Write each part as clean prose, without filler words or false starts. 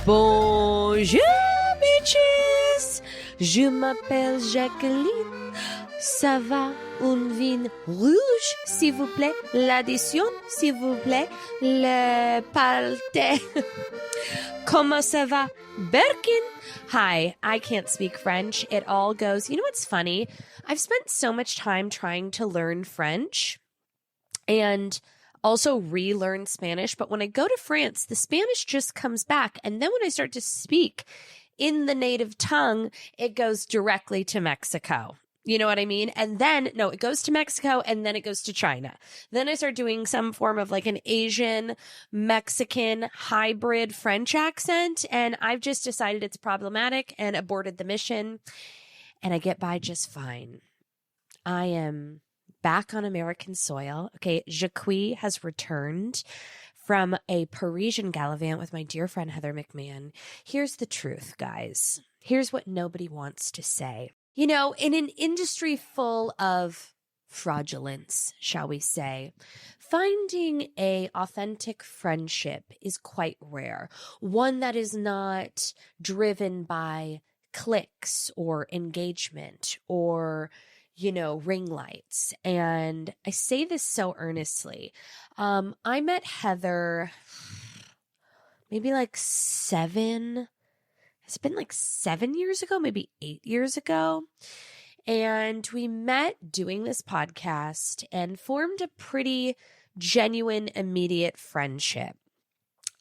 Bonjour, bitches! Je m'appelle Jacqueline. Ça va? Un vin rouge, s'il vous plaît? L'addition, s'il vous plaît? Le palte. Comment ça va? Birkin. Hi, I can't speak French. It all goes... You know what's funny? I've spent so much time trying to learn French and also relearn Spanish. But when I go to France, the Spanish just comes back. And then when I start to speak in the native tongue, it goes directly to Mexico. You know what I mean? And then, no, it goes to Mexico and then it goes to China. Then I start doing some form of like an Asian, Mexican hybrid French accent. And I've just decided it's problematic and aborted the mission. And I get by just fine. I am back on American soil. Okay, Jacques has returned from a Parisian gallivant with my dear friend Heather McMahan. Here's the truth, guys. Here's what nobody wants to say. You know, in an industry full of fraudulence, shall we say, finding an authentic friendship is quite rare. One that is not driven by clicks or engagement or, you know, ring lights. And I say this so earnestly. I met Heather maybe like it's been like 7 years ago, maybe 8 years ago. And we met doing this podcast and formed a pretty genuine, immediate friendship.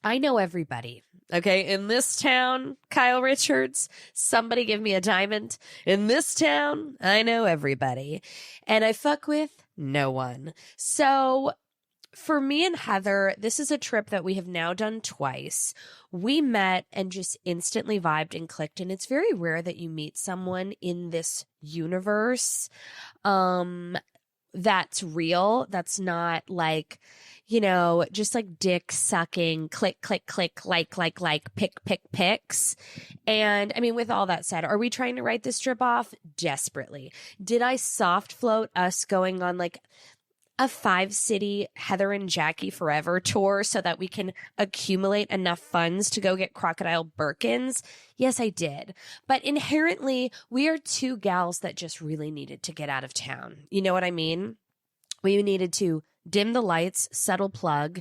I know everybody, okay? In this town, Kyle Richards, somebody give me a diamond. In this town, I know everybody. And I fuck with no one. So for me and Heather, this is a trip that we have now done twice. We met and just instantly vibed and clicked. And it's very rare that you meet someone in this universe that's real. That's not like, you know, just like dick sucking, click, click, click, like, pick, pics. And I mean, with all that said, are we trying to write this trip off? Desperately. Did I soft float us going on like a 5-city Heather and Jackie Forever tour so that we can accumulate enough funds to go get crocodile Birkins? Yes, I did. But inherently, we are two gals that just really needed to get out of town. You know what I mean? We needed to dim the lights, settle plug,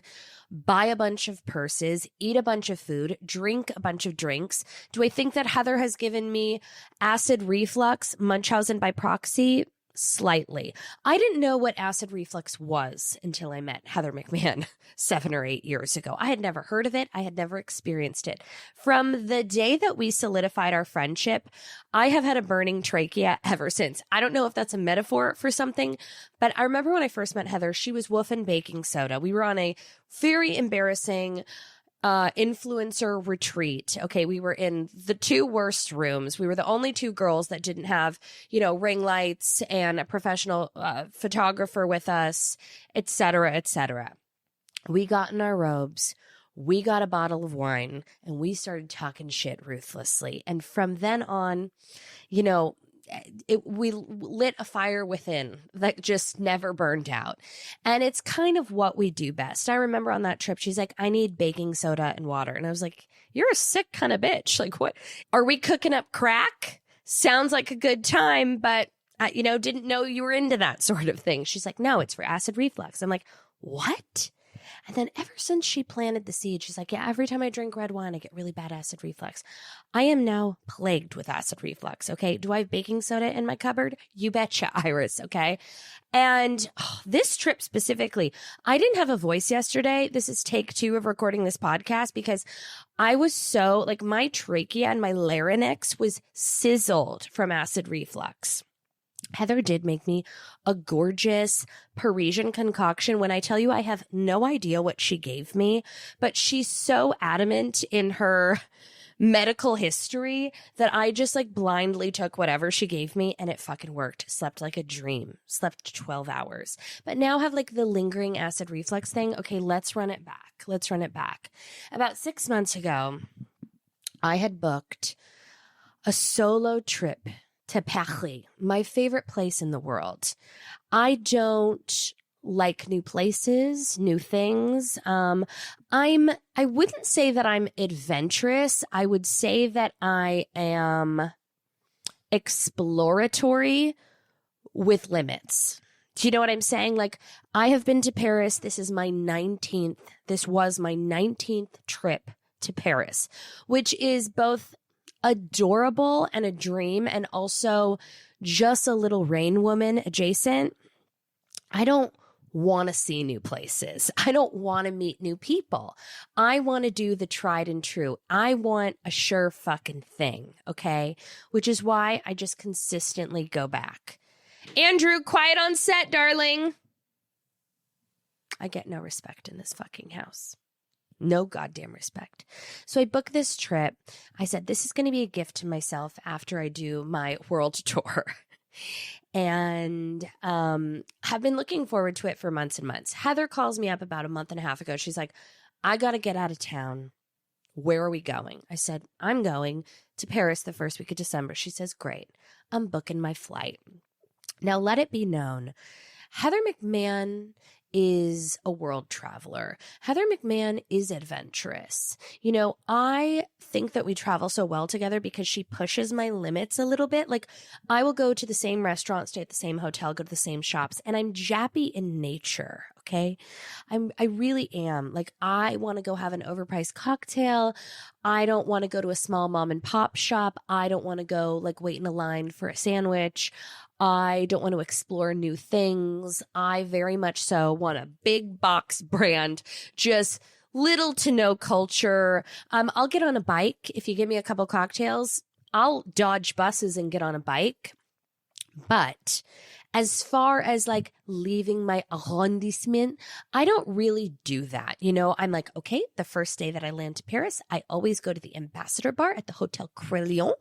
buy a bunch of purses, eat a bunch of food, drink a bunch of drinks. Do I think that Heather has given me acid reflux, Munchausen by proxy? Slightly. I didn't know what acid reflux was until I met Heather McMahan 7 or 8 years ago. I had never heard of it. I had never experienced it. From the day that we solidified our friendship, I have had a burning trachea ever since. I don't know if that's a metaphor for something, but I remember when I first met Heather, she was woofing baking soda. We were on a very embarrassing influencer retreat. Okay, we were in the 2 worst rooms. We were the only 2 girls that didn't have, you know, ring lights and a professional photographer with us, etc., etc. We got in our robes. We got a bottle of wine and we started talking shit ruthlessly. And from then on, you know, we lit a fire within that just never burned out. And it's kind of what we do best. I remember on that trip, she's like, I need baking soda and water. And I was like, you're a sick kind of bitch. Like, what? Are we cooking up crack? Sounds like a good time, but, you know, didn't know you were into that sort of thing. She's like, no, it's for acid reflux. I'm like, what? And then ever since she planted the seed, she's like, yeah, every time I drink red wine, I get really bad acid reflux. I am now plagued with acid reflux, okay? Do I have baking soda in my cupboard? You betcha, Iris, okay? And this trip specifically, I didn't have a voice yesterday. This is take 2 of recording this podcast because I was so, like, my trachea and my larynx was sizzled from acid reflux. Heather did make me a gorgeous Parisian concoction. When I tell you I have no idea what she gave me, but she's so adamant in her medical history that I just like blindly took whatever she gave me and it fucking worked. Slept like a dream. Slept 12 hours. But now have like the lingering acid reflux thing. Okay, let's run it back. About 6 months ago, I had booked a solo trip to Paris, my favorite place in the world. I don't like new places, new things. I wouldn't say that I'm adventurous. I would say that I am exploratory with limits. Do you know what I'm saying? Like, I have been to Paris. This was my 19th trip to Paris, which is both adorable and a dream, and also just a little Rain Woman adjacent. I don't want to see new places. I don't want to meet new people. I want to do the tried and true. I want a sure fucking thing, okay? Which is why I just consistently go back. Andrew, quiet on set, darling. I get no respect in this fucking house. No goddamn respect. So I booked this trip. I said, this is going to be a gift to myself after I do my world tour. And have been looking forward to it for months and months. Heather calls me up about a month and a half ago. She's like, I got to get out of town. Where are we going? I said, I'm going to Paris the first week of December. She says, great. I'm booking my flight. Now, let it be known, Heather McMahan is a world traveler. Heather McMahan is adventurous. You know, I think that we travel so well together because she pushes my limits a little bit. Like, I will go to the same restaurant, stay at the same hotel, go to the same shops, and I'm jappy in nature. Okay. I really am. Like, I want to go have an overpriced cocktail. I don't want to go to a small mom and pop shop. I don't want to go like wait in a line for a sandwich. I don't want to explore new things. I very much so want a big box brand, just little to no culture. I'll get on a bike. If you give me a couple cocktails, I'll dodge buses and get on a bike. But as far as like leaving my arrondissement, I don't really do that. You know, I'm like, okay, the first day that I land to Paris, I always go to the Ambassador Bar at the Hotel Crillon.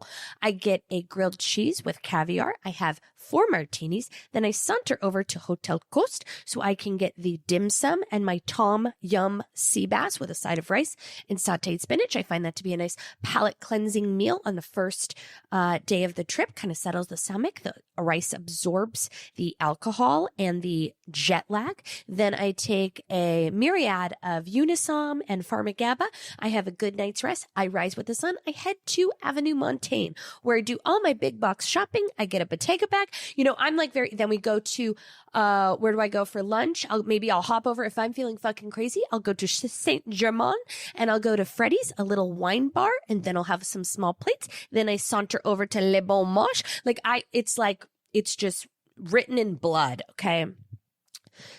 I get a grilled cheese with caviar. I have 4 martinis. Then I saunter over to Hotel Coast so I can get the dim sum and my tom yum sea bass with a side of rice and sauteed spinach. I find that to be a nice palate cleansing meal on the first day of the trip. Kind of settles the stomach. The rice absorbs the alcohol and the jet lag. Then I take a myriad of Unisom and Pharmagaba. I have a good night's rest. I rise with the sun. I head to Avenue Montaigne, where I do all my big box shopping. I get a Bottega bag. You know, I'm like then we go to, where do I go for lunch? I'll hop over. If I'm feeling fucking crazy, I'll go to Saint Germain and I'll go to Freddy's, a little wine bar, and then I'll have some small plates. Then I saunter over to Le Bon Marche. It's just written in blood, okay?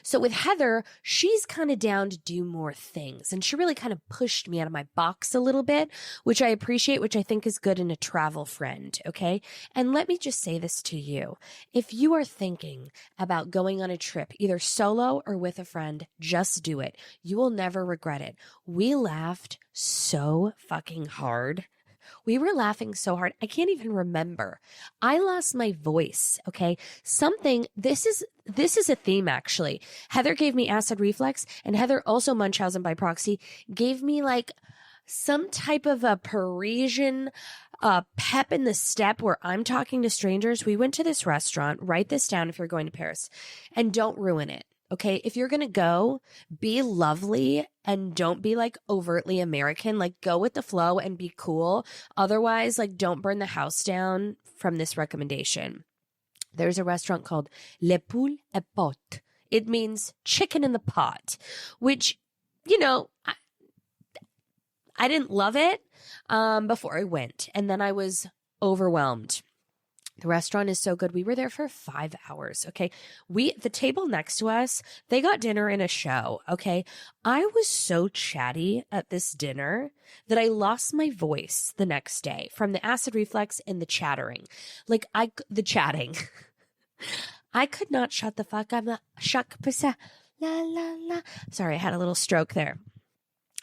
So with Heather, she's kind of down to do more things. And she really kind of pushed me out of my box a little bit, which I appreciate, which I think is good in a travel friend, okay? And let me just say this to you. If you are thinking about going on a trip, either solo or with a friend, just do it. You will never regret it. We laughed so fucking hard. We were laughing so hard. I can't even remember. I lost my voice. Okay. This is a theme actually. Heather gave me acid reflux, and Heather, also Munchausen by proxy, gave me like some type of a Parisian pep in the step where I'm talking to strangers. We went to this restaurant. Write this down if you're going to Paris, and don't ruin it. Okay, if you're going to go, be lovely and don't be like overtly American. Like, go with the flow and be cool. Otherwise, like, don't burn the house down from this recommendation. There's a restaurant called Le Poule et Pot. It means chicken in the pot, which, you know, I didn't love it before I went. And then I was overwhelmed. The restaurant is so good. We were there for 5 hours. Okay. The table next to us, they got dinner and a show. Okay. I was so chatty at this dinner that I lost my voice the next day from the acid reflux and the chattering. The chatting. I could not shut the fuck up. La, la, la. Sorry. I had a little stroke there.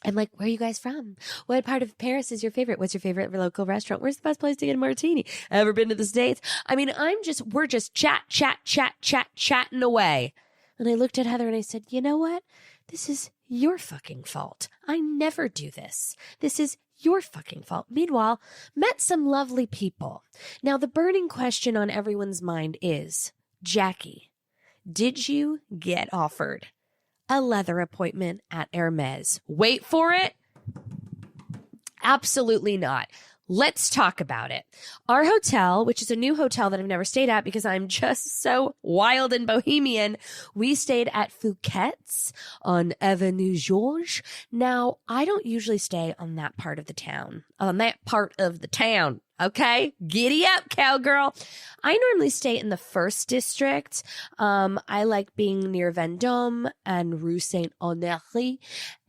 I'm like, where are you guys from? What part of Paris is your favorite? What's your favorite local restaurant? Where's the best place to get a martini? Ever been to the States? I mean, we're just chatting away. And I looked at Heather and I said, you know what? This is your fucking fault. I never do this. This is your fucking fault. Meanwhile, met some lovely people. Now, the burning question on everyone's mind is, Jackie, Did you get offered a leather appointment at Hermès? Wait for it. Absolutely not. Let's talk about it. Our hotel, which is a new hotel that I've never stayed at because I'm just so wild and bohemian, we stayed at Phuquet's on Avenue Georges. Now, I don't usually stay on that part of the town. Okay, giddy up, cowgirl. I normally stay in the first district. I like being near Vendôme and Rue Saint-Honoré.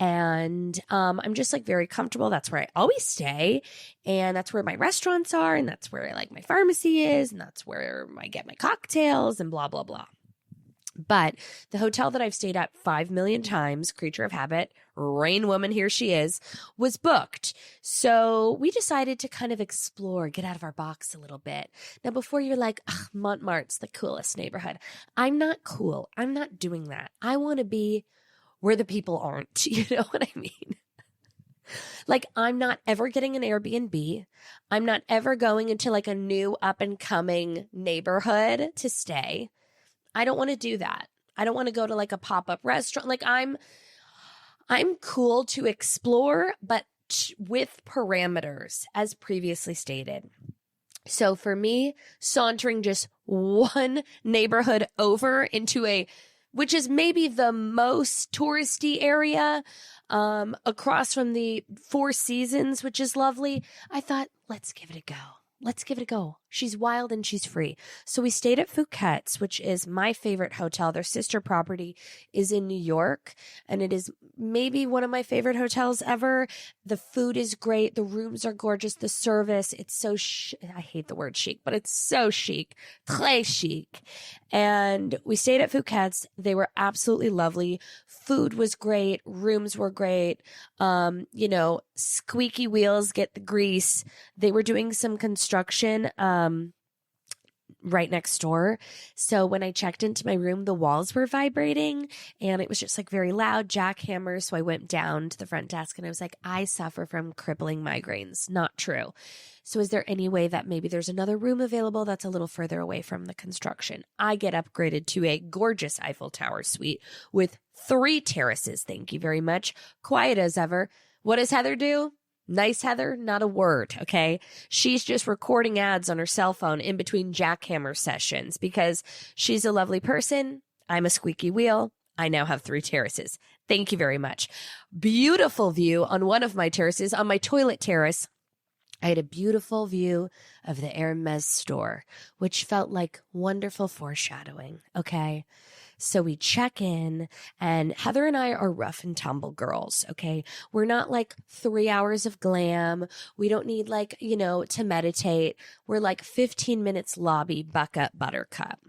And I'm just like very comfortable. That's where I always stay. And that's where my restaurants are. And that's where like my pharmacy is. And that's where I get my cocktails and blah, blah, blah. But the hotel that I've stayed at 5 million times, creature of habit, rain woman, here she is, was booked. So we decided to kind of explore, get out of our box a little bit. Now, before you're like, Montmartre's the coolest neighborhood. I'm not cool. I'm not doing that. I want to be where the people aren't. You know what I mean? Like, I'm not ever getting an Airbnb. I'm not ever going into like a new up and coming neighborhood to stay. I don't want to do that. I don't want to go to like a pop-up restaurant. Like I'm cool to explore, but with parameters, as previously stated. So for me, sauntering just one neighborhood over into which is maybe the most touristy area, across from the Four Seasons, which is lovely, I thought, let's give it a go. Let's give it a go. She's wild and she's free. So we stayed at Phuquet's, which is my favorite hotel. Their sister property is in New York, and it is maybe one of my favorite hotels ever. The food is great. The rooms are gorgeous. The service, it's so I hate the word chic, but it's so chic. Très chic. And we stayed at Phuquet's. They were absolutely lovely. Food was great. Rooms were great. Squeaky wheels get the grease. They were doing some construction right next door. So when I checked into my room, the walls were vibrating and it was just like very loud, jackhammer. So I went down to the front desk and I was like, I suffer from crippling migraines. Not true. So is there any way that maybe there's another room available that's a little further away from the construction? I get upgraded to a gorgeous Eiffel Tower suite with 3 terraces. Thank you very much. Quiet as ever. What does Heather do? Nice Heather, not a word, okay? She's just recording ads on her cell phone in between jackhammer sessions because she's a lovely person. I'm a squeaky wheel. I now have 3 terraces. Thank you very much. Beautiful view on one of my terraces. On my toilet terrace, I had a beautiful view of the Hermès store, which felt like wonderful foreshadowing, okay? So we check in, and Heather and I are rough and tumble girls, okay? We're not like 3 hours of glam. We don't need to meditate. We're like 15 minutes lobby, buck up, buttercup.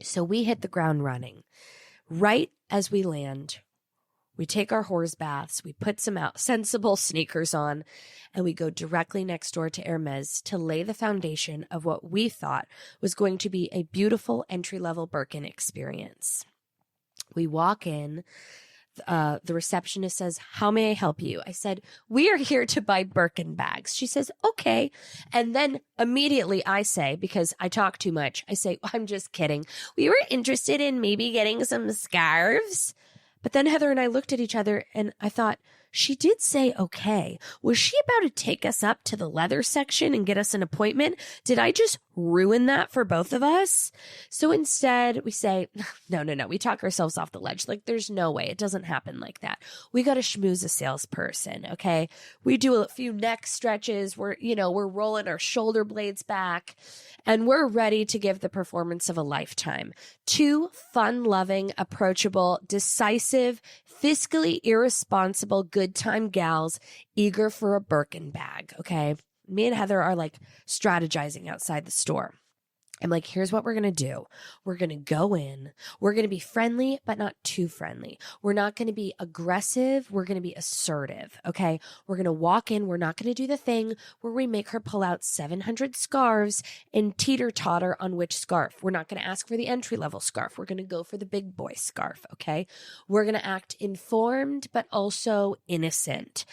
So we hit the ground running. Right as we land, we take our horse baths, we put some sensible sneakers on, and we go directly next door to Hermès to lay the foundation of what we thought was going to be a beautiful entry-level Birkin experience. We walk in. The receptionist says, "How may I help you?" I said, "We are here to buy Birkin bags." She says, "Okay." And then immediately I say, because I talk too much, I say, "I'm just kidding. We were interested in maybe getting some scarves." But then Heather and I looked at each other and I thought, she did say okay. Was she about to take us up to the leather section and get us an appointment? Did I just ruin that for both of us? So instead we say, no. We talk ourselves off the ledge. Like, there's no way. It doesn't happen like that. We got to schmooze a salesperson. Okay. We do a few neck stretches. We're rolling our shoulder blades back and we're ready to give the performance of a lifetime. 2 fun-loving, approachable, decisive, fiscally irresponsible, good time gals eager for a Birkin bag, okay? Me and Heather are like strategizing outside the store. I'm like, here's what we're going to do. We're going to go in. We're going to be friendly, but not too friendly. We're not going to be aggressive. We're going to be assertive, okay? We're going to walk in. We're not going to do the thing where we make her pull out 700 scarves and teeter-totter on which scarf. We're not going to ask for the entry-level scarf. We're going to go for the big boy scarf, okay? We're going to act informed, but also innocent.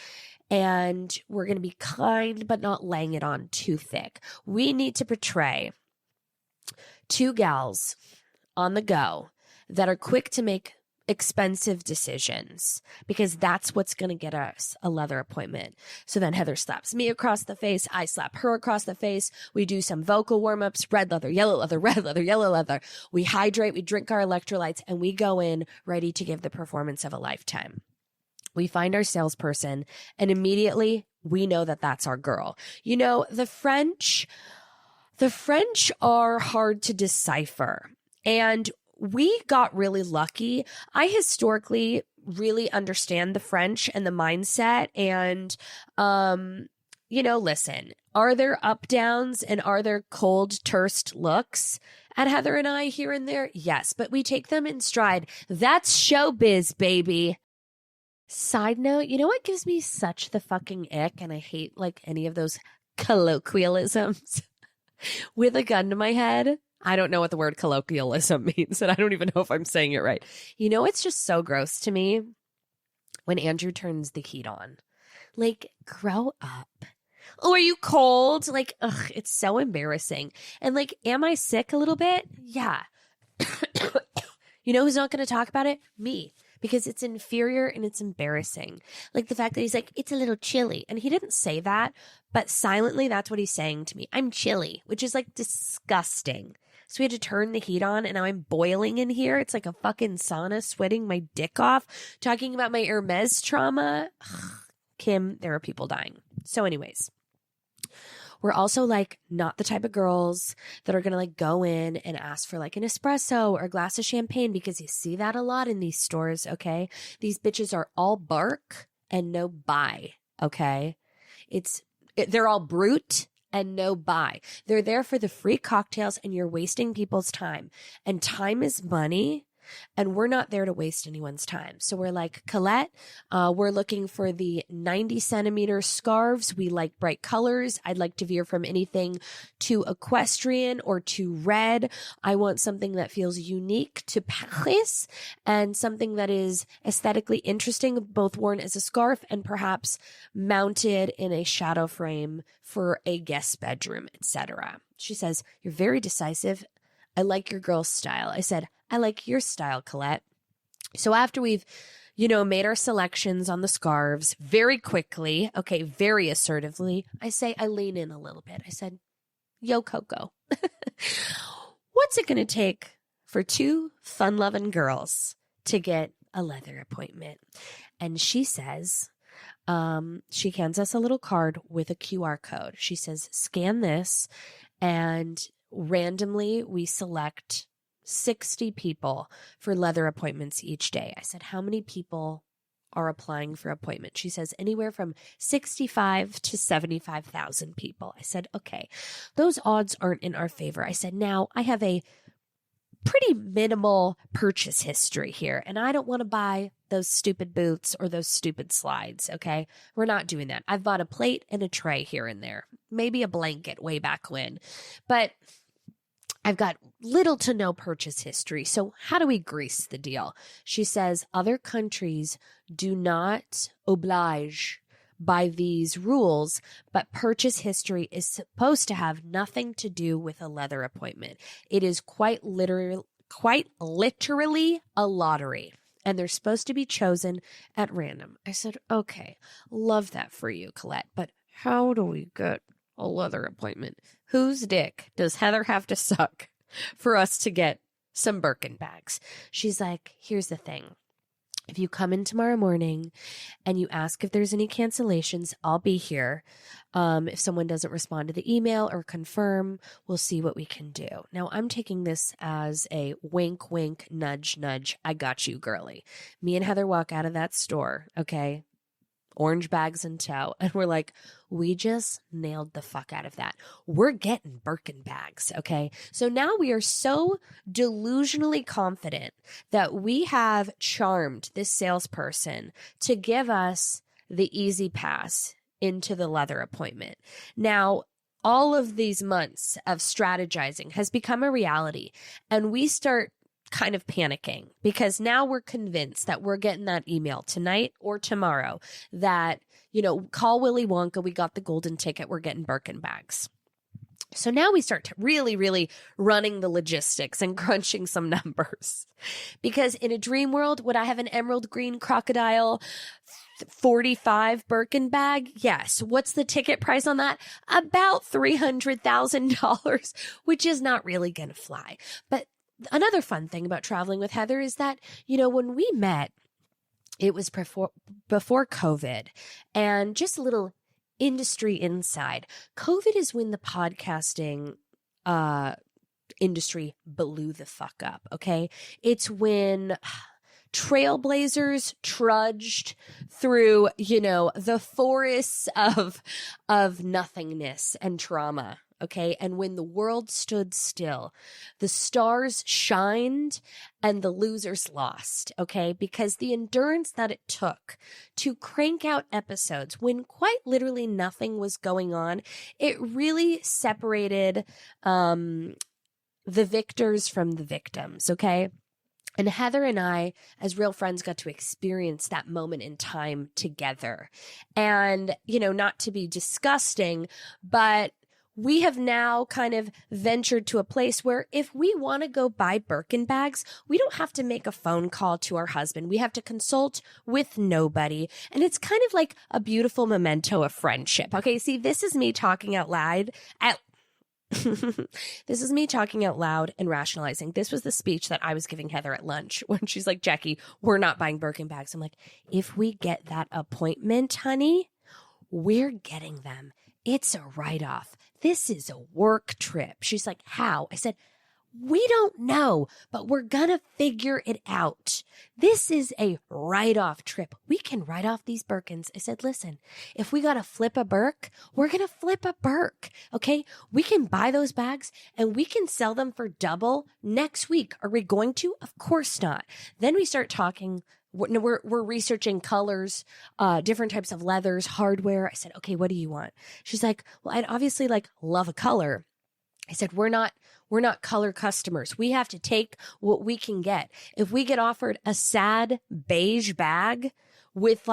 And we're going to be kind, but not laying it on too thick. We need to portray 2 gals on the go that are quick to make expensive decisions because that's what's going to get us a leather appointment. So then Heather slaps me across the face. I slap her across the face. We do some vocal warm-ups, red leather, yellow leather, red leather, yellow leather. We hydrate, we drink our electrolytes, and we go in ready to give the performance of a lifetime. We find our salesperson, and immediately we know that that's our girl. You know, the French are hard to decipher, and we got really lucky. I historically really understand the French and the mindset, and listen, are there up downs and are there cold, terse looks at Heather and I here and there? Yes, but we take them in stride. That's showbiz, baby. Side note, you know what gives me such the fucking ick, and I hate like any of those colloquialisms with a gun to my head? I don't know what the word colloquialism means, and I don't even know if I'm saying it right. You know, it's just so gross to me when Andrew turns the heat on. Like, grow up. Oh, are you cold? Like, ugh, it's so embarrassing. And like, am I sick a little bit? Yeah. You know who's not going to talk about it? Me. Because it's inferior and it's embarrassing. Like the fact that he's like, it's a little chilly. And he didn't say that, but silently, that's what he's saying to me. I'm chilly, which is like disgusting. So we had to turn the heat on and now I'm boiling in here. It's like a fucking sauna, sweating my dick off, talking about my Hermès trauma. Ugh, Kim, there are people dying. So anyways, we're also like not the type of girls that are going to like go in and ask for like an espresso or a glass of champagne, because you see that a lot in these stores. Okay. These bitches are all bark and no buy. Okay. They're all brute and no buy. They're there for the free cocktails and you're wasting people's time, and time is money. And we're not there to waste anyone's time. So we're like, Colette, we're looking for the 90 centimeter scarves. We like bright colors. I'd like to veer from anything too equestrian or too red. I want something that feels unique to Paris and something that is aesthetically interesting, both worn as a scarf and perhaps mounted in a shadow frame for a guest bedroom, etc. She says, you're very decisive. I like your girl's style. I said, I like your style, Colette. So after we've, made our selections on the scarves very quickly, okay, very assertively, I lean in a little bit. I said, yo, Coco, what's it going to take for two fun-loving girls to get a leather appointment? And she says, she hands us a little card with a QR code. She says, scan this, and randomly we select 60 people for leather appointments each day. I said, how many people are applying for appointment? She says anywhere from 65 to 75,000 people. I said, okay, those odds aren't in our favor. I said, now I have a pretty minimal purchase history here, and I don't want to buy those stupid boots or those stupid slides. Okay. We're not doing that. I've bought a plate and a tray here and there, maybe a blanket way back when, but I've got little to no purchase history. So how do we grease the deal? She says other countries do not oblige by these rules, but purchase history is supposed to have nothing to do with a leather appointment. It is quite literally a lottery, and they're supposed to be chosen at random. I said, okay, love that for you, Colette, but how do we get a leather appointment? Whose dick does Heather have to suck for us to get some Birkin bags? She's like, here's the thing. If you come in tomorrow morning and you ask if there's any cancellations, I'll be here. If someone doesn't respond to the email or confirm, we'll see what we can do. Now, I'm taking this as a wink, wink, nudge, nudge. I got you, girly. Me and Heather walk out of that store, okay? Orange bags in tow. And we're like, we just nailed the fuck out of that. We're getting Birkin bags, okay? So now we are so delusionally confident that we have charmed this salesperson to give us the easy pass into the leather appointment. Now, all of these months of strategizing has become a reality, and we start kind of panicking because now we're convinced that we're getting that email tonight or tomorrow that, call Willy Wonka, we got the golden ticket, we're getting Birkin bags. So now we start to really, really running the logistics and crunching some numbers. Because in a dream world, would I have an emerald green crocodile 45 Birkin bag? Yes. What's the ticket price on that? About $300,000, which is not really going to fly. But another fun thing about traveling with Heather is that, when we met, it was before COVID, and just a little industry inside. COVID is when the podcasting industry blew the fuck up, okay? It's when trailblazers trudged through, the forests of nothingness and trauma, okay? And when the world stood still, the stars shined and the losers lost, okay? Because the endurance that it took to crank out episodes when quite literally nothing was going on, it really separated the victors from the victims, okay? And Heather and I, as real friends, got to experience that moment in time together. And, not to be disgusting, but we have now kind of ventured to a place where if we want to go buy Birkin bags, we don't have to make a phone call to our husband. We have to consult with nobody. And it's kind of like a beautiful memento of friendship. Okay, see, this is me talking out loud. This is me talking out loud and rationalizing. This was the speech that I was giving Heather at lunch when she's like, Jackie, we're not buying Birkin bags. I'm like, if we get that appointment, honey, we're getting them. It's a write-off. This is a work trip. She's like, how? I said, we don't know, but we're gonna figure it out. This is a write-off trip. We can write off these Birkins. I said, listen, if we gotta flip a Birk, we're gonna flip a Birk, okay? We can buy those bags and we can sell them for double next week. Are we going to? Of course not. Then we start talking. We're researching colors, different types of leathers, hardware. I said, okay, what do you want? She's like, well, I'd obviously love a color. I said, we're not color customers. We have to take what we can get. If we get offered a sad beige bag with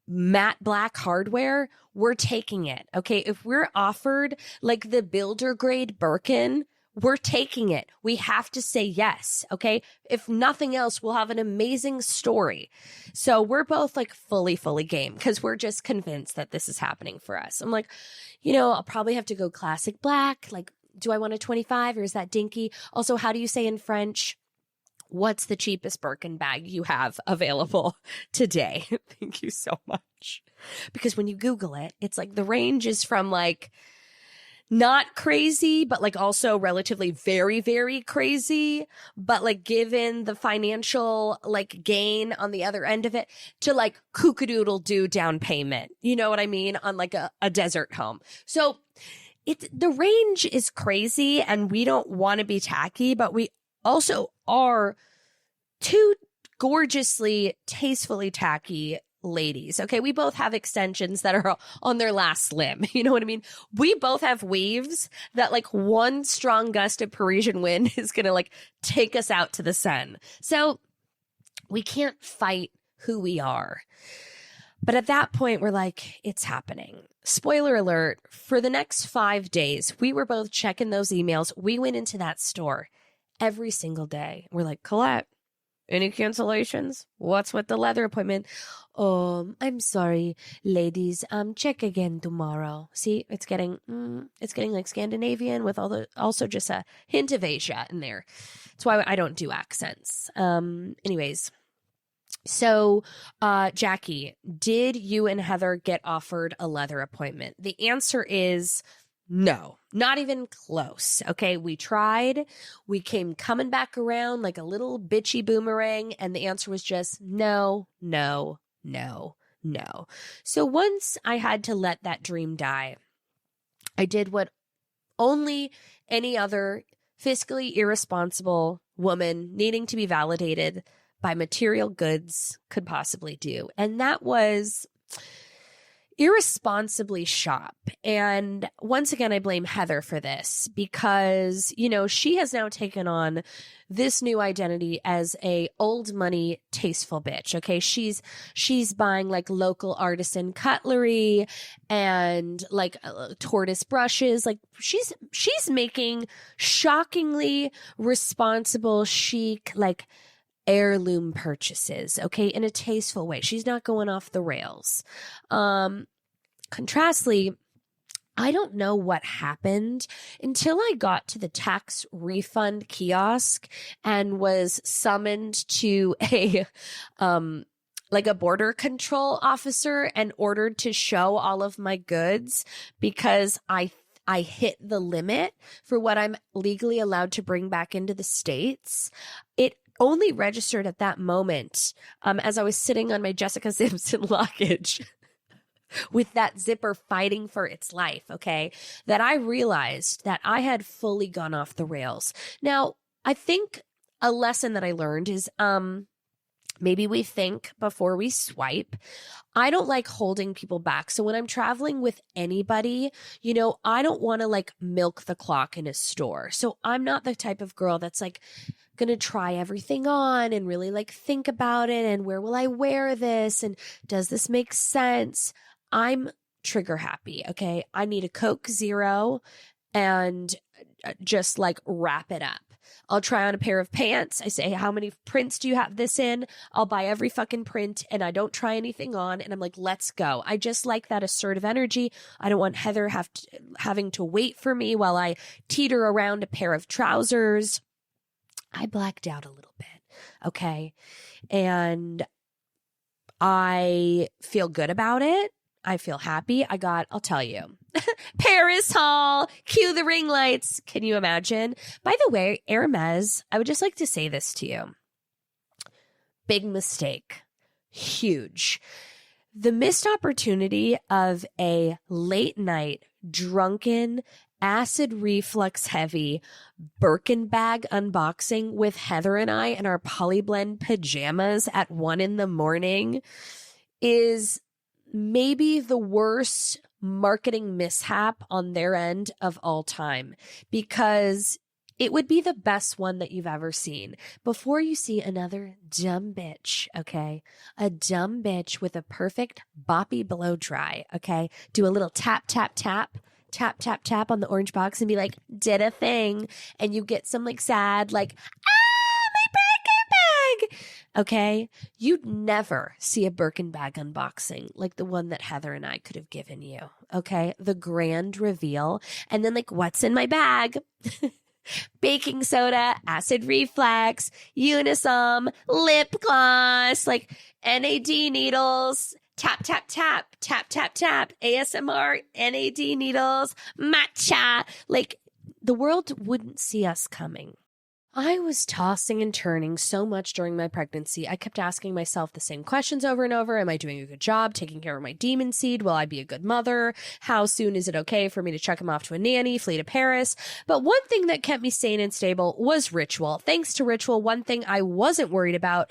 matte black hardware, we're taking it. Okay. If we're offered the builder grade Birkin, we're taking it. We have to say yes. Okay. If nothing else, we'll have an amazing story. So we're both fully game because we're just convinced that this is happening for us. I'm like, I'll probably have to go classic black. Do I want a 25 or is that dinky? Also, how do you say in French, what's the cheapest Birkin bag you have available today? Thank you so much. Because when you Google it, it's the range is from not crazy, but also relatively very, very crazy. But given the financial gain on the other end of it to kookadoodle-doo down payment. You know what I mean? On a desert home. So the range is crazy and we don't want to be tacky, but we also are two gorgeously, tastefully tacky ladies. Okay. We both have extensions that are on their last limb. You know what I mean? We both have weaves that one strong gust of Parisian wind is going to take us out to the sun. So we can't fight who we are. But at that point, we're it's happening. Spoiler alert, for the next 5 days, we were both checking those emails. We went into that store every single day. We're Colette, any cancellations? What's with the leather appointment? I'm sorry, ladies. Check again tomorrow. See, it's getting Scandinavian with also just a hint of Asia in there. That's why I don't do accents. Anyways. So, Jackie, did you and Heather get offered a leather appointment? The answer is no, not even close. Okay, we tried. We came coming back around like a little bitchy boomerang, and the answer was just no, no, no, no. So once I had to let that dream die, I did what only any other fiscally irresponsible woman needing to be validated by material goods could possibly do. And that was, irresponsibly shop. And once again, I blame Heather for this because, you know, she has now taken on this new identity as a old money, tasteful bitch. Okay. She's buying like local artisan cutlery and like tortoise brushes. Like she's making shockingly responsible, chic, like heirloom purchases, okay, in a tasteful way. She's not going off the rails. Contrastly, I don't know what happened until I got to the tax refund kiosk and was summoned to a like a border control officer and ordered to show all of my goods because I hit the limit for what I'm legally allowed to bring back into the States. It only registered at that moment as I was sitting on my Jessica Simpson luggage with that zipper fighting for its life, okay, that I realized that I had fully gone off the rails. Now, I think a lesson that I learned is maybe we think before we swipe. I don't like holding people back. So when I'm traveling with anybody, you know, I don't want to like milk the clock in a store. So I'm not the type of girl that's like going to try everything on and really like think about it. And where will I wear this? And does this make sense? I'm trigger happy. Okay. I need a Coke Zero and just like wrap it up. I'll try on a pair of pants. I say, how many prints do you have this in? I'll buy every fucking print and I don't try anything on. And I'm like, let's go. I just like that assertive energy. I don't want Heather having to wait for me while I teeter around a pair of trousers. I blacked out a little bit. Okay. And I feel good about it. I feel happy. I'll tell you, Paris haul, cue the ring lights. Can you imagine? By the way, Hermès, I would just like to say this to you. Big mistake. Huge. The missed opportunity of a late night, drunken, acid reflux heavy Birkin bag unboxing with Heather and I in our polyblend pajamas at 1 a.m. is maybe the worst marketing mishap on their end of all time, because it would be the best one that you've ever seen. Before you see another dumb bitch, okay? A dumb bitch with a perfect boppy blow dry, okay? Do a little tap, tap, tap, tap, tap, tap on the orange box and be like, did a thing. And you get some like sad, like, my Birkin bag. Okay. You'd never see a Birkin bag unboxing like the one that Heather and I could have given you. Okay. The grand reveal. And then like, what's in my bag? Baking soda, acid reflux, Unisom, lip gloss, like NAD needles, tap, tap, tap, tap, tap, tap, ASMR, NAD needles, matcha. Like the world wouldn't see us coming. I was tossing and turning so much during my pregnancy. I kept asking myself the same questions over and over. Am I doing a good job taking care of my demon seed? Will I be a good mother? How soon is it okay for me to chuck him off to a nanny, flee to Paris? But one thing that kept me sane and stable was Ritual. Thanks to Ritual, one thing I wasn't worried about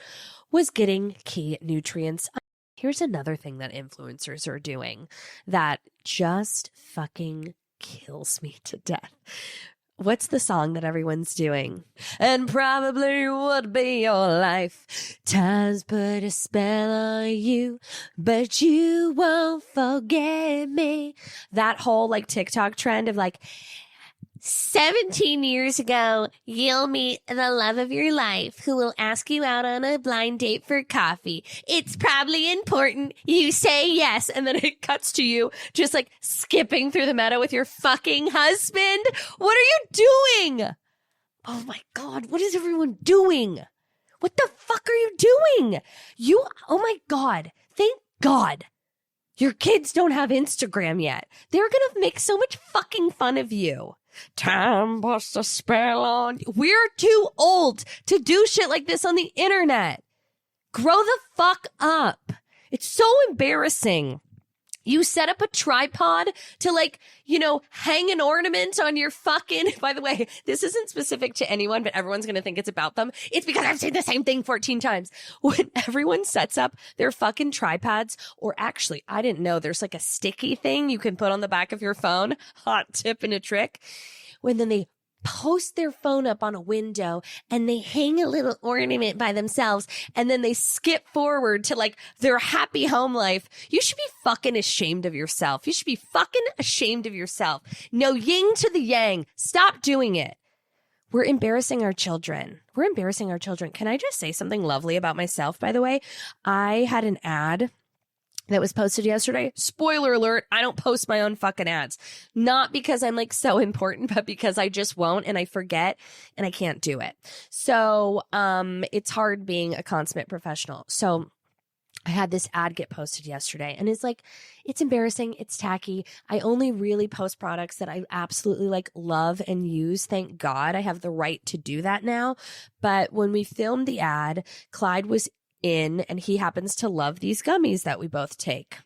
was getting key nutrients. Here's another thing that influencers are doing that just fucking kills me to death. What's the song that everyone's doing? And probably would be your life. Time's put a spell on you, but you won't forget me. That whole like TikTok trend of like, 17 years ago, you'll meet the love of your life who will ask you out on a blind date for coffee. It's probably important. You say yes. And then it cuts to you just like skipping through the meadow with your fucking husband. What are you doing? Oh my God. What is everyone doing? What the fuck are you doing? Oh my God. Thank God. Your kids don't have Instagram yet. They're going to make so much fucking fun of you. Time puts a spell on you. We're too old to do shit like this on the internet. Grow the fuck up. It's so embarrassing You set up a tripod to like, hang an ornament on your fucking, by the way, this isn't specific to anyone, but everyone's going to think it's about them. It's because I've seen the same thing 14 times. When everyone sets up their fucking tripods, or actually, I didn't know there's like a sticky thing you can put on the back of your phone. Hot tip and a trick. When then they post their phone up on a window and they hang a little ornament by themselves and then they skip forward to like their happy home life. You should be fucking ashamed of yourself. You should be fucking ashamed of yourself. No yin to the yang. Stop doing it. We're embarrassing our children. We're embarrassing our children. Can I just say something lovely about myself, by the way? I had an ad that was posted yesterday. Spoiler alert, I don't post my own fucking ads. Not because I'm like so important, but because I just won't and I forget and I can't do it. So it's hard being a consummate professional. So I had this ad get posted yesterday and it's like, it's embarrassing. It's tacky. I only really post products that I absolutely like love and use. Thank God I have the right to do that now. But when we filmed the ad, Clyde was in and he happens to love these gummies that we both take.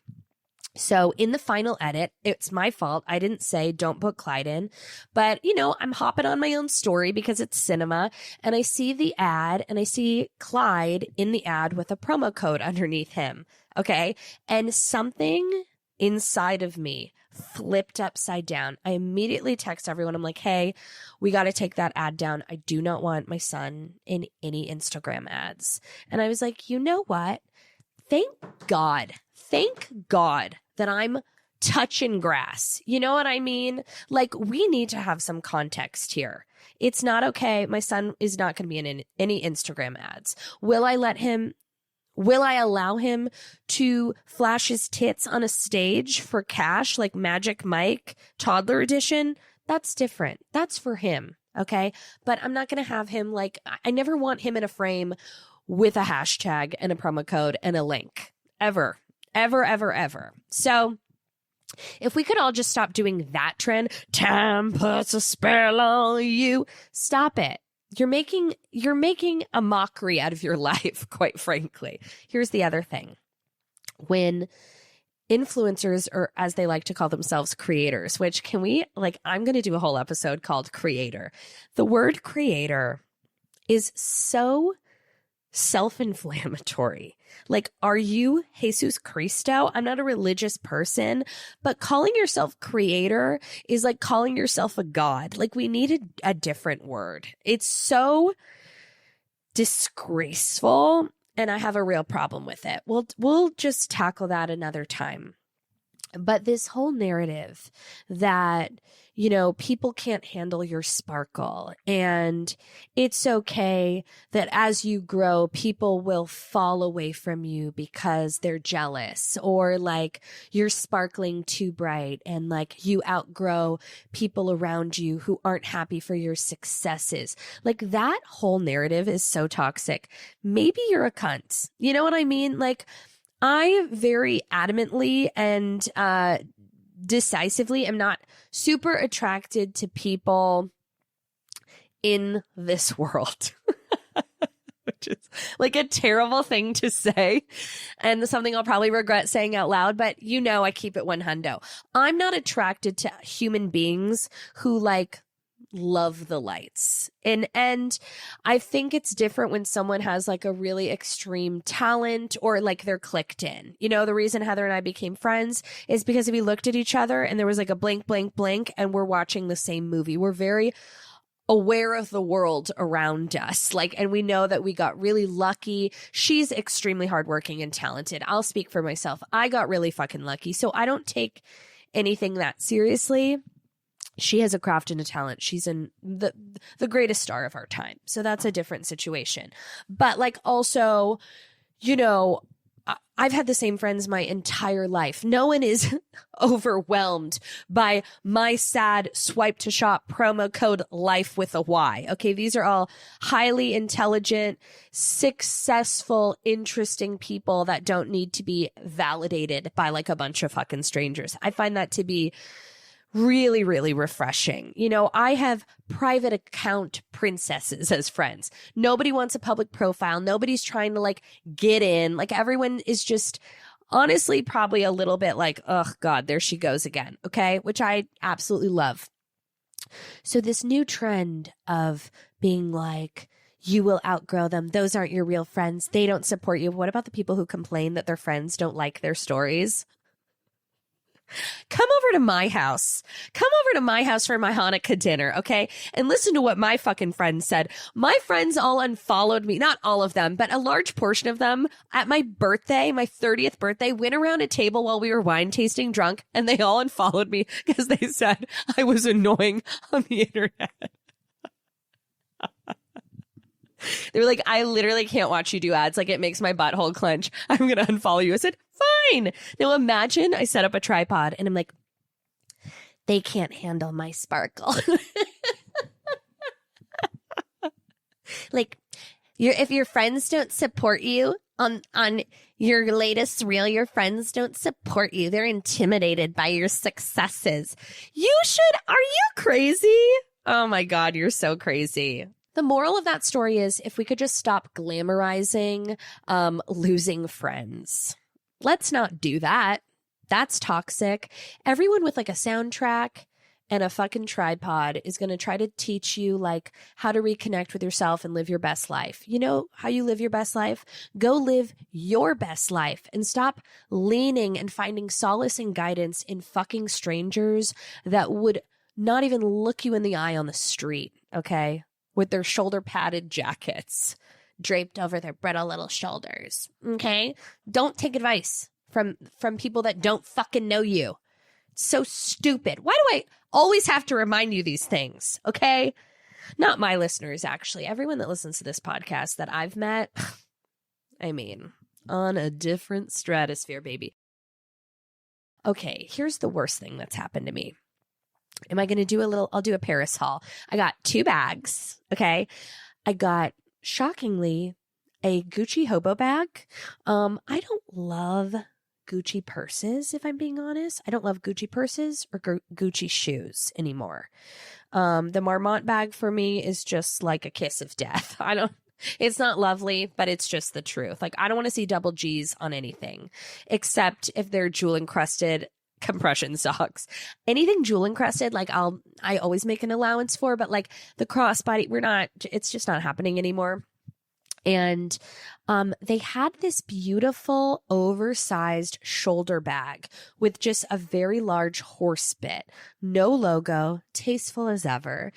So in the final edit, it's my fault. I didn't say don't put Clyde in, but I'm hopping on my own story because it's cinema and I see the ad and I see Clyde in the ad with a promo code underneath him. Okay. And something inside of me flipped upside down. I immediately text everyone. I'm like, hey, we got to take that ad down. I do not want my son in any Instagram ads. And I was like, you know what? Thank God that I'm touching grass. You know what I mean? Like, we need to have some context here. It's not okay. My son is not going to be in any Instagram ads. Will I allow him to flash his tits on a stage for cash, like Magic Mike toddler edition? That's different. That's for him. Okay. But I'm not going to have him I never want him in a frame with a hashtag and a promo code and a link. Ever. So if we could all just stop doing that trend, time puts a spell on you. Stop it. You're making a mockery out of your life, quite frankly. Here's the other thing. When influencers, or as they like to call themselves, creators, which I'm going to do a whole episode called creator. The word creator is so self-inflammatory. Like, are you Jesus Cristo? I'm not a religious person, but calling yourself creator is like calling yourself a god. Like, we need a different word. It's so disgraceful, and I have a real problem with it. We'll just tackle that another time. But this whole narrative that, people can't handle your sparkle and it's okay that as you grow, people will fall away from you because they're jealous, or like you're sparkling too bright and like you outgrow people around you who aren't happy for your successes. Like, that whole narrative is so toxic. Maybe you're a cunt. You know what I mean? Like, I very adamantly and decisively am not super attracted to people in this world, which is like a terrible thing to say and something I'll probably regret saying out loud, but I keep it 100. I'm not attracted to human beings who love the lights. And I think it's different when someone has like a really extreme talent or like they're clicked in. The reason Heather and I became friends is because we looked at each other and there was like a blink, blink, blink, and we're watching the same movie. We're very aware of the world around us. And we know that we got really lucky. She's extremely hardworking and talented. I'll speak for myself. I got really fucking lucky. So I don't take anything that seriously. She has a craft and a talent. She's in the greatest star of our time. So that's a different situation. But also, I've had the same friends my entire life. No one is overwhelmed by my sad swipe to shop promo code life with a Y. Okay. These are all highly intelligent, successful, interesting people that don't need to be validated by a bunch of fucking strangers. I find that to be really, really refreshing. I have private account princesses as friends. Nobody wants a public profile. Nobody's trying to get in. Everyone is just Honestly, probably a little bit like, oh God, there she goes again. Okay. Which I absolutely love. So this new trend of being like, you will outgrow them. Those aren't your real friends. They don't support you. What about the people who complain that their friends don't like their stories? Come over to my house. Come over to my house for my Hanukkah dinner, okay? And listen to what my fucking friends said. My friends all unfollowed me. Not all of them, but a large portion of them at my birthday, my 30th birthday, went around a table while we were wine tasting drunk, and they all unfollowed me because they said I was annoying on the internet. They were like, I literally can't watch you do ads. Like, it makes my butthole clench. I'm going to unfollow you. I said, fine. Now imagine I set up a tripod and I'm like, they can't handle my sparkle. Like, if your friends don't support you on your latest reel, your friends don't support you. They're intimidated by your successes. Are you crazy? Oh my God, you're so crazy. The moral of that story is if we could just stop glamorizing losing friends. Let's not do that. That's toxic. Everyone with like a soundtrack and a fucking tripod is going to try to teach you like how to reconnect with yourself and live your best life. You know how you live your best life? Go live your best life and stop leaning and finding solace and guidance in fucking strangers that would not even look you in the eye on the street, okay? With their shoulder padded jackets draped over their brittle little shoulders. Okay? Don't take advice from people that don't fucking know you. It's so stupid. Why do I always have to remind you these things? Okay? Not my listeners, actually. Everyone that listens to this podcast that I've met, I mean, on a different stratosphere, baby. Okay, here's the worst thing that's happened to me. Am I going to do I'll do a Paris haul. I got 2 bags. Okay. I got, shockingly, a Gucci hobo bag. I don't love Gucci purses, if I'm being honest. I don't love Gucci purses or Gucci shoes anymore. The Marmont bag for me is just like a kiss of death. It's not lovely, but it's just the truth. Like, I don't want to see double G's on anything, except if they're jewel encrusted compression socks. Anything jewel encrusted, like I always make an allowance for, but like the crossbody, it's just not happening anymore. And they had this beautiful oversized shoulder bag with just a very large horse bit, no logo, tasteful as ever.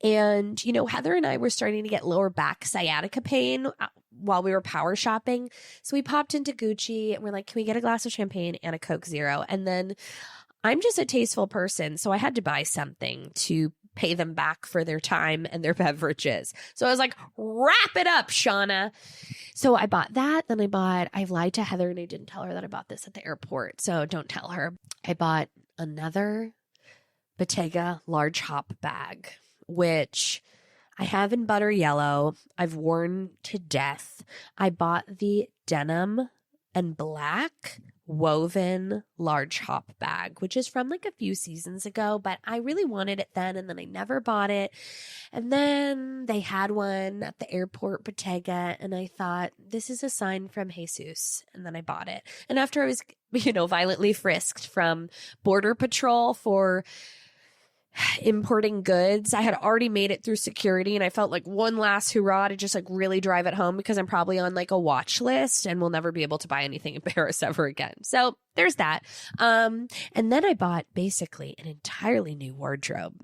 And, you know, Heather and I were starting to get lower back sciatica pain while we were power shopping. So we popped into Gucci and we're like, can we get a glass of champagne and a Coke Zero? And then I'm just a tasteful person, so I had to buy something to pay them back for their time and their beverages. So I was like, wrap it up, Shauna. So I bought that. Then I lied to Heather and I didn't tell her that I bought this at the airport. So don't tell her. I bought another Bottega large hop bag, which I have in butter yellow. I've worn to death. I bought the denim and black woven large hop bag, which is from like a few seasons ago, but I really wanted it then and then I never bought it. And then they had one at the airport, Bottega, and I thought, this is a sign from Jesus. And then I bought it. And after I was, violently frisked from Border Patrol for importing goods, I had already made it through security and I felt like one last hurrah to just like really drive it home because I'm probably on like a watch list and will never be able to buy anything in Paris ever again. So there's that. And then I bought basically an entirely new wardrobe.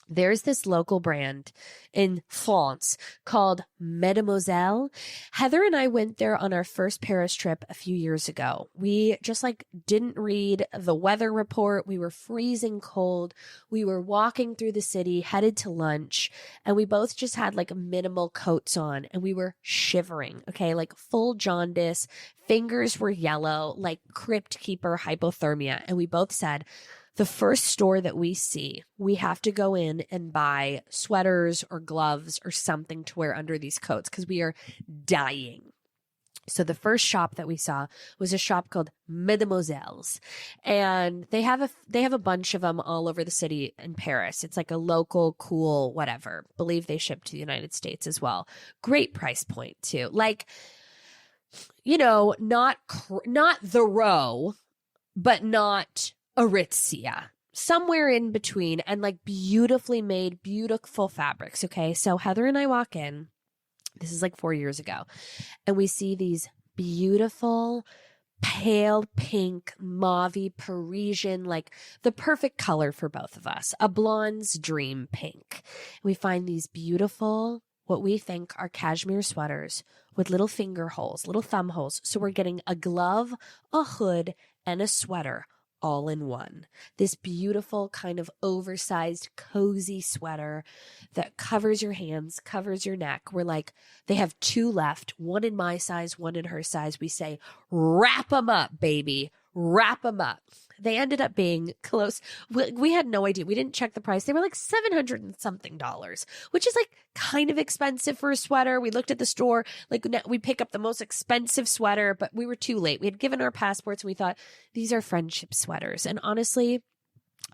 There's this local brand in France called Mademoiselle. Heather and I went there on our first Paris trip a few years ago. We just didn't read the weather report. We were freezing cold. We were walking through the city, headed to lunch, and we both just had minimal coats on and we were shivering. Okay. Full jaundice, fingers were yellow, like crypt keeper hypothermia. And we both said, the first store that we see, we have to go in and buy sweaters or gloves or something to wear under these coats because we are dying. So the first shop that we saw was a shop called Mademoiselle's, and they have a bunch of them all over the city in Paris. It's like a local, cool, whatever. Believe they ship to the United States as well. Great price point too. not the row, but not Aritzia. Somewhere in between, and like beautifully made, beautiful fabrics. Okay. So Heather and I walk in. This is like 4 years ago. And we see these beautiful, pale pink, mauvey, Parisian, like the perfect color for both of us. A blonde's dream pink. We find these beautiful, what we think are cashmere sweaters with little finger holes, little thumb holes. So we're getting a glove, a hood, and a sweater all in one. This beautiful kind of oversized, cozy sweater that covers your hands, covers your neck. We're like, they have 2 left, one in my size, one in her size. We say, wrap them up, baby. Wrap them up. They ended up being close. We had no idea. We didn't check the price. They were like $700 and something, which is like kind of expensive for a sweater. We looked at the store, like we pick up the most expensive sweater, but we were too late. We had given our passports and we thought these are friendship sweaters. And honestly,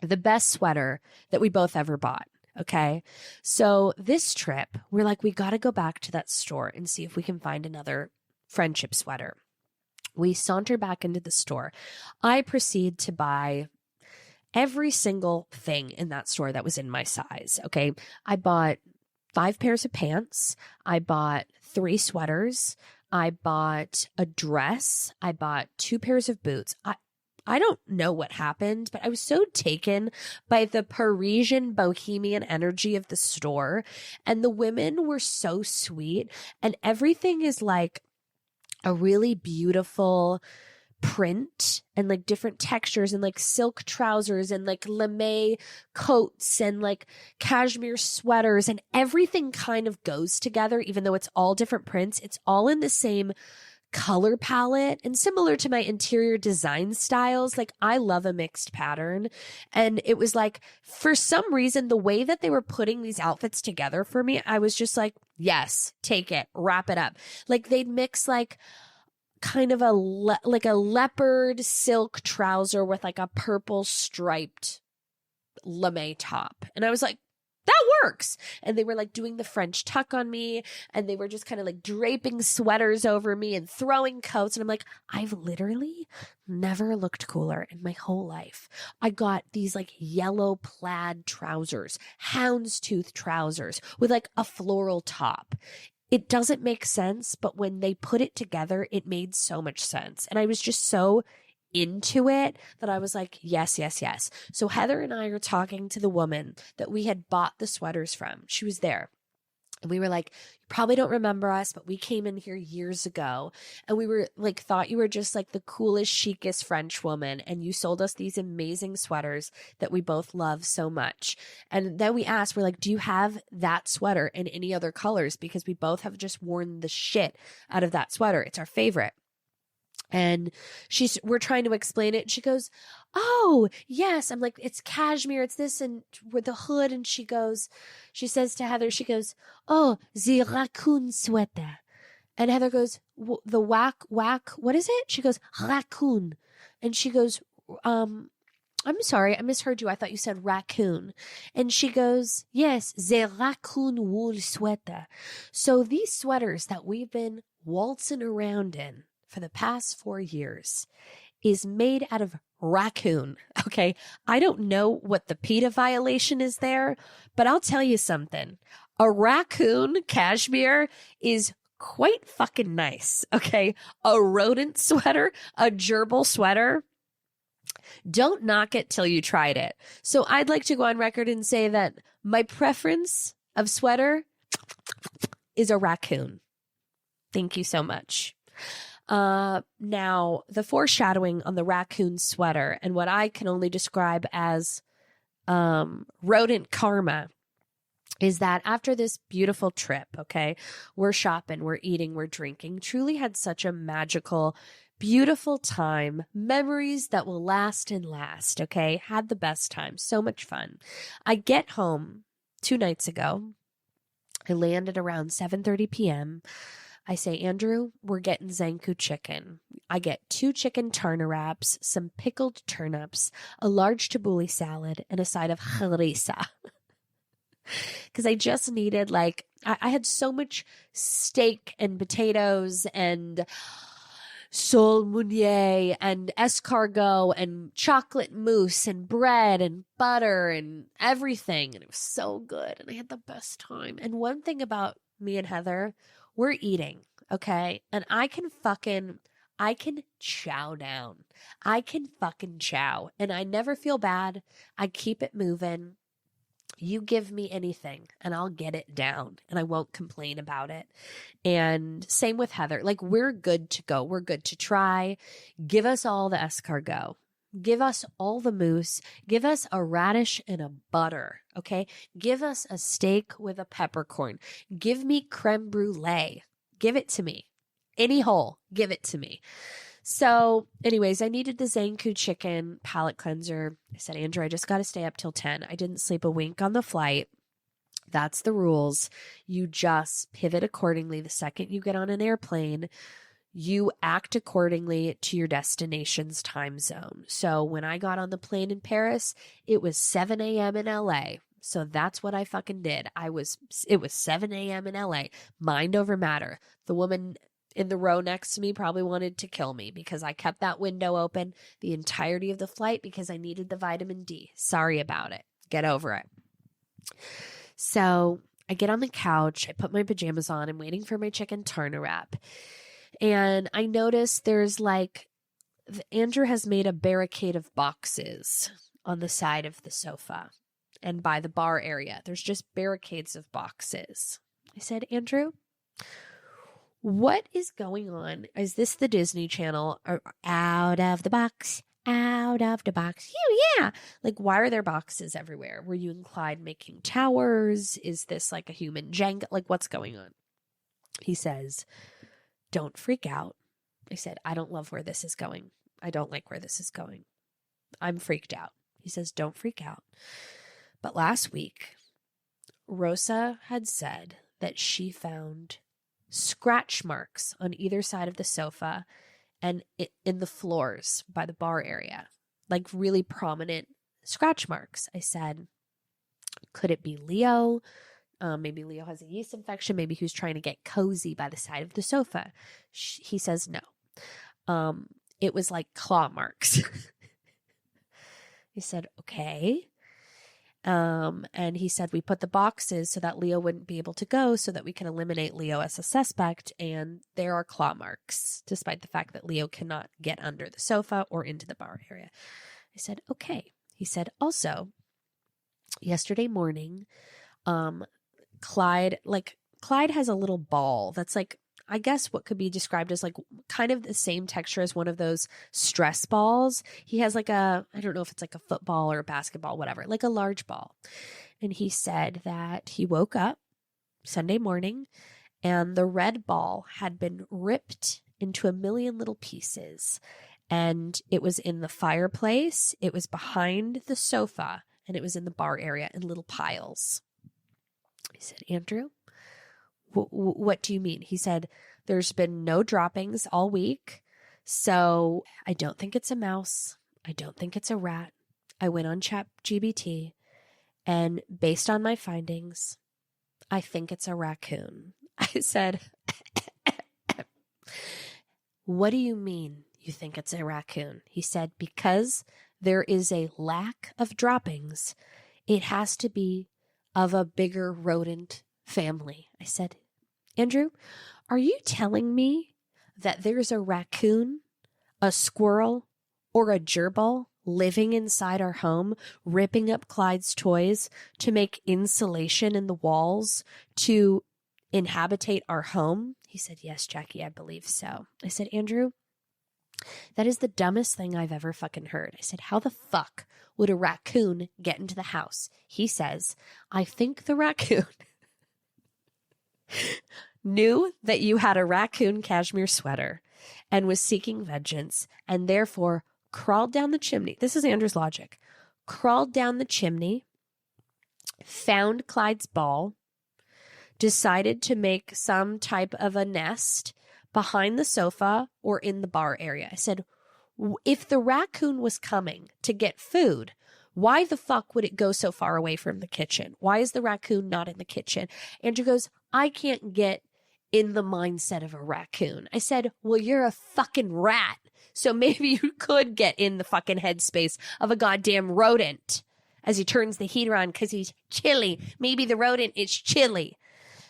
the best sweater that we both ever bought. Okay. So this trip, we're like, we got to go back to that store and see if we can find another friendship sweater. We saunter back into the store. I proceed to buy every single thing in that store that was in my size. Okay. I bought 5 pairs of pants. I bought 3 sweaters. I bought a dress. I bought 2 pairs of boots. I don't know what happened, but I was so taken by the Parisian bohemian energy of the store. And the women were so sweet. And everything is like a really beautiful print and like different textures and like silk trousers and like lame coats and like cashmere sweaters, and everything kind of goes together, even though it's all different prints. It's all in the same color palette and similar to my interior design styles. Like I love a mixed pattern. And it was like, for some reason, the way that they were putting these outfits together for me, I was just like, yes, take it, wrap it up. Like they'd mix like kind of a leopard silk trouser with like a purple striped lame top. And I was like, that works. And they were like doing the French tuck on me, and they were just kind of like draping sweaters over me and throwing coats. And I'm like, I've literally never looked cooler in my whole life. I got these like yellow plaid trousers, houndstooth trousers with like a floral top. It doesn't make sense, but when they put it together, it made so much sense. And I was just so into it that I was like, yes, yes, yes. So Heather and I are talking to the woman that we had bought the sweaters from. She was there. And we were like, you probably don't remember us, but we came in here years ago and we were like, thought you were just like the coolest, chicest French woman. And you sold us these amazing sweaters that we both love so much. And then we asked, we're like, do you have that sweater in any other colors? Because we both have just worn the shit out of that sweater. It's our favorite. And we're trying to explain it. She goes, oh, yes. I'm like, it's cashmere. It's this. And with the hood. And she says to Heather, she goes, oh, the raccoon sweater. And Heather goes, the whack, what is it? She goes, raccoon. And she goes, I'm sorry, I misheard you. I thought you said raccoon. And she goes, yes, the raccoon wool sweater. So these sweaters that we've been waltzing around in for the past 4 years is made out of raccoon. Okay. I don't know what the PETA violation is there, but I'll tell you something. A raccoon cashmere is quite fucking nice. Okay. A rodent sweater, a gerbil sweater. Don't knock it till you tried it. So I'd like to go on record and say that my preference of sweater is a raccoon. Thank you so much. Now the foreshadowing on the raccoon sweater and what I can only describe as, rodent karma is that after this beautiful trip, okay, we're shopping, we're eating, we're drinking, truly had such a magical, beautiful time, memories that will last and last. Okay. Had the best time. So much fun. I get home 2 nights ago. I landed around 7:30 p.m. I say, Andrew, we're getting Zankou chicken. I get 2 chicken tarna wraps, some pickled turnips, a large tabbouleh salad, and a side of harissa. Because I just needed I had so much steak and potatoes and Sol Meunier and escargot and chocolate mousse and bread and butter and everything. And it was so good. And I had the best time. And one thing about me and Heather, we're eating, okay? And I can chow down. I can fucking chow. And I never feel bad. I keep it moving. You give me anything and I'll get it down and I won't complain about it. And same with Heather. Like, we're good to go. We're good to try. Give us all the escargot. Give us all the mousse. Give us a radish and a butter. Okay. Give us a steak with a peppercorn. Give me creme brulee. Give it to me. Any hole. Give it to me. So anyways, I needed the Zankou chicken palate cleanser. I said, Andrew, I just got to stay up till 10. I didn't sleep a wink on the flight. That's the rules. You just pivot accordingly. The second you get on an airplane, you act accordingly to your destination's time zone. So when I got on the plane in Paris, it was 7 a.m. in LA. So that's what I fucking did. It was 7 a.m. in LA. Mind over matter. The woman in the row next to me probably wanted to kill me because I kept that window open the entirety of the flight because I needed the vitamin D. Sorry about it. Get over it. So I get on the couch. I put my pajamas on. I'm waiting for my chicken tarna wrap. And I notice there's Andrew has made a barricade of boxes on the side of the sofa and by the bar area. There's just barricades of boxes. I said, Andrew, what is going on? Is this the Disney Channel? Or out of the box, out of the box. Yeah. Like, why are there boxes everywhere? Were you and Clyde making towers? Is this like a human Jenga? Like, what's going on? He says, don't freak out. I said, I don't love where this is going. I don't like where this is going. I'm freaked out. He says, don't freak out. But last week, Rosa had said that she found scratch marks on either side of the sofa and in the floors by the bar area, like really prominent scratch marks. I said, could it be Leo? Maybe Leo has a yeast infection. Maybe he was trying to get cozy by the side of the sofa. He says no. It was like claw marks. He said, okay. And he said, we put the boxes so that Leo wouldn't be able to go so that we can eliminate Leo as a suspect. And there are claw marks, despite the fact that Leo cannot get under the sofa or into the bar area. I said, okay. He said, also, yesterday morning, Clyde has a little ball that's like, I guess what could be described as like kind of the same texture as one of those stress balls. He has like I don't know if it's like a football or a basketball, whatever, like a large ball. And he said that he woke up Sunday morning and the red ball had been ripped into a million little pieces. And it was in the fireplace, it was behind the sofa, and it was in the bar area in little piles. He said, Andrew, what do you mean? He said, there's been no droppings all week, so I don't think it's a mouse. I don't think it's a rat. I went on ChatGPT, and based on my findings, I think it's a raccoon. I said, what do you mean you think it's a raccoon? He said, because there is a lack of droppings, it has to be of a bigger rodent family. I said, Andrew, are you telling me that there's a raccoon, a squirrel, or a gerbil living inside our home, ripping up Clyde's toys to make insulation in the walls to inhabitate our home? He said, yes, Jackie, I believe so. I said, Andrew, that is the dumbest thing I've ever fucking heard. I said, how the fuck would a raccoon get into the house? He says, I think the raccoon knew that you had a raccoon cashmere sweater and was seeking vengeance and therefore crawled down the chimney. This is Andrew's logic. Crawled down the chimney, found Clyde's ball, decided to make some type of a nest behind the sofa or in the bar area. I said, if the raccoon was coming to get food, why the fuck would it go so far away from the kitchen? Why is the raccoon not in the kitchen? Andrew goes, I can't get in the mindset of a raccoon. I said, well, you're a fucking rat. So maybe you could get in the fucking headspace of a goddamn rodent as he turns the heater on because he's chilly. Maybe the rodent is chilly.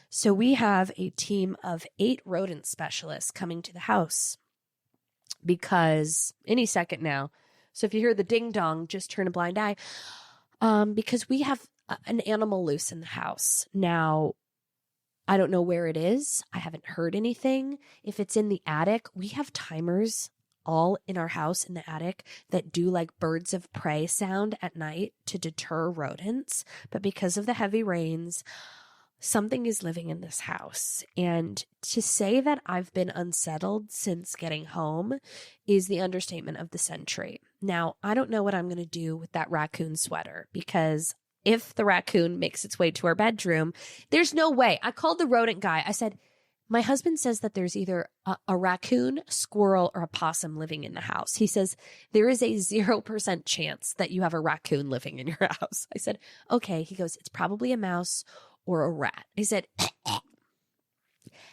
So we have a team of 8 rodent specialists coming to the house because any second now. So if you hear the ding dong, just turn a blind eye. Because we have an animal loose in the house. Now, I don't know where it is. I haven't heard anything. If it's in the attic, we have timers all in our house in the attic that do like birds of prey sound at night to deter rodents. But because of the heavy rains, something is living in this house. And to say that I've been unsettled since getting home is the understatement of the century. Now, I don't know what I'm going to do with that raccoon sweater, because if the raccoon makes its way to our bedroom, there's no way. I called the rodent guy. I said, my husband says that there's either a raccoon, squirrel, or a possum living in the house. He says there is a 0% chance that you have a raccoon living in your house. I said, okay. He goes, it's probably a mouse or a rat. I said,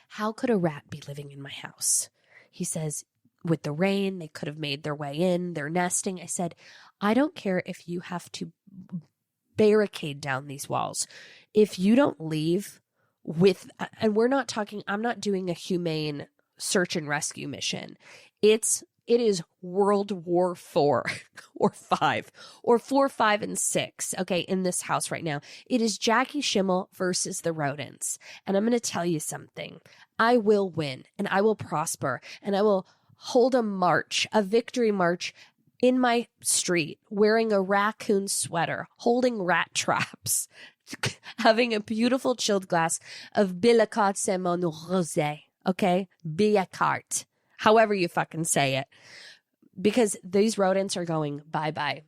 how could a rat be living in my house? He says, with the rain, they could have made their way in. They're nesting. I said, I don't care if you have to barricade down these walls. If you don't leave with, and we're not talking, I'm not doing a humane search and rescue mission. It is World War IV or 5 or 4, 5, and 6. Okay. In this house right now, it is Jackie Schimmel versus the rodents. And I'm going to tell you something. I will win and I will prosper and I will hold a march, a victory march in my street, wearing a raccoon sweater, holding rat traps, having a beautiful chilled glass of Billecart Semon Rosé, okay? Billecart, however you fucking say it. Because these rodents are going bye-bye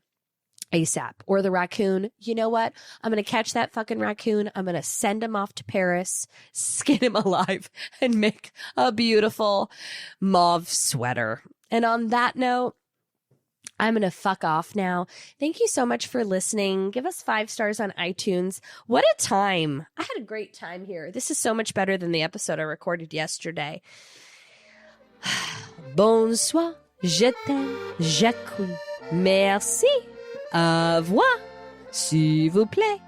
ASAP. Or the raccoon, you know what? I'm going to catch that fucking raccoon. I'm going to send him off to Paris, skin him alive, and make a beautiful mauve sweater. And on that note, I'm going to fuck off now. Thank you so much for listening. Give us 5 stars on iTunes. What a time. I had a great time here. This is so much better than the episode I recorded yesterday. Bonsoir. Je t'aime. J'accueille. Merci. Au revoir. S'il vous plaît.